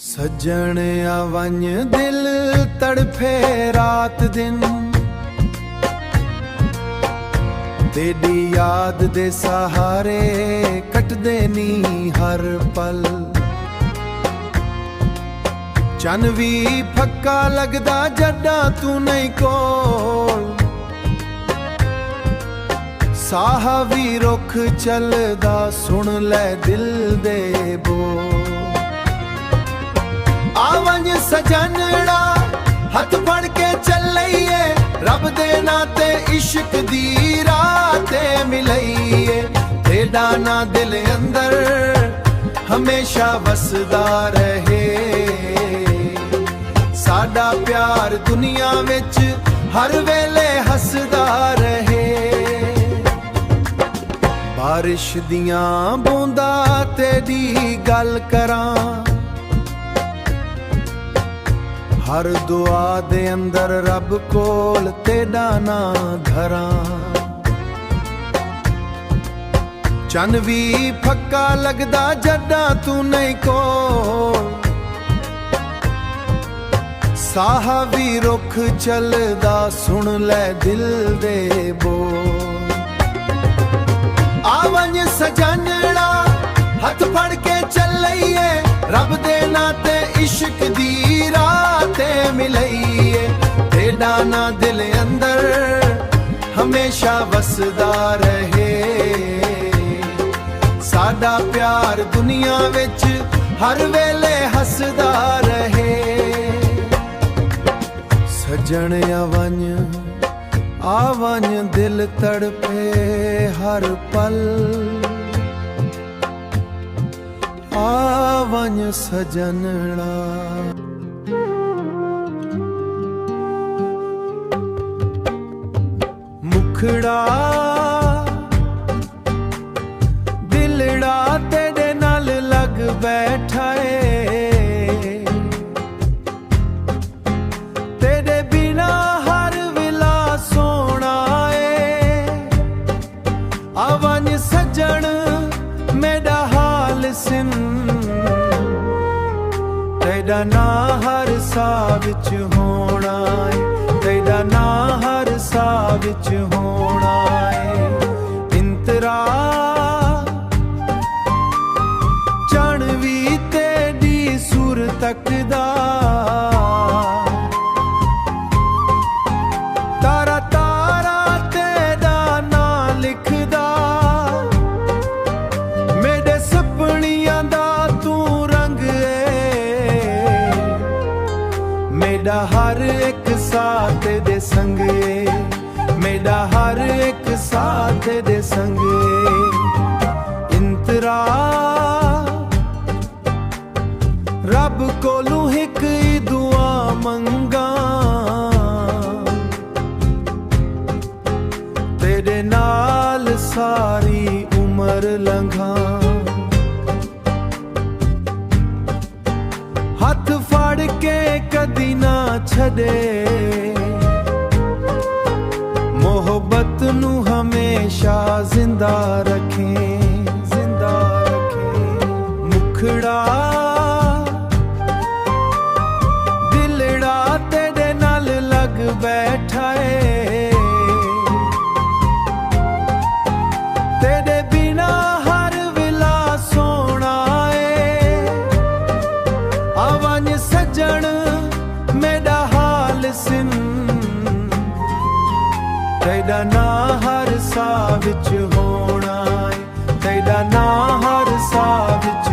सज्जण आवंज दिल तड़फे रात दिन, तेरी याद दे सहारे कटदे नी हर पल। चन भी फक्का लगदा जड्डा तू नहीं कोल, साह भी रुख चलदा सुन ले दिल दे बोल। आवंज सजनड़ा हथ फड़ के चलइए, रब दे नाते इश्क दी राते मिलइए। तेरा ना दिल अंदर हमेशा वसदा रहे, साडा प्यार दुनिया विच हर वेले हसदा रहे। बारिश दियां बूंदा तेरी गल करां, हर दुआ दे अंदर रब कोल तेरा ना धरां। चन भी फक्का लगदा जड्डा तू नहीं कोल, साह भी रुख चलदा सुन ले दिल दे बोल। आवंज सजनड़ा हथ फड़ के चलइए, रब दे नाते इश्क दी राते मिलइए। तेरा ना दिल अंदर हमेशा वसदा रहे, साडा प्यार दुनिया विच हर वेले हसदा रहे। सजण आवंज दिल तड़पे हर पल, आवंज सजनड़ा। मुखड़ा दिलड़ा तेरे नाल लग बैठा है, तेरे बिना हर विला सोना है। आवंज सजन मेरा हाल सिन, तेरा ना हर सा विच होना है, तेरा ना हर सा विच होना है। इंतरा चण भी तेरी सुर तकदा, तारा तारा तेरा ना लिखदा। मेरे सपनियां दा तू रंग है, मेरा हर एक साथ दे संग है, मेरा हर एक साथ दे संग है। इंतरा रब कोलू हिक दुआ मंगा, तेरे नाल सारी उम्र लंघा। हथ फड़ के कदी ना छड़े, मोहब्बत नू हमेशा जिंदा रखें, जिंदा रखें। मुखड़ा दिलड़ा तेरे नाल लग बैठा है, तेरे बिना हर विला सोना है। आवंज सजन मेरा हाल सिन, तेरा ना हर सा विच होना है, तेरा ना हर सा विच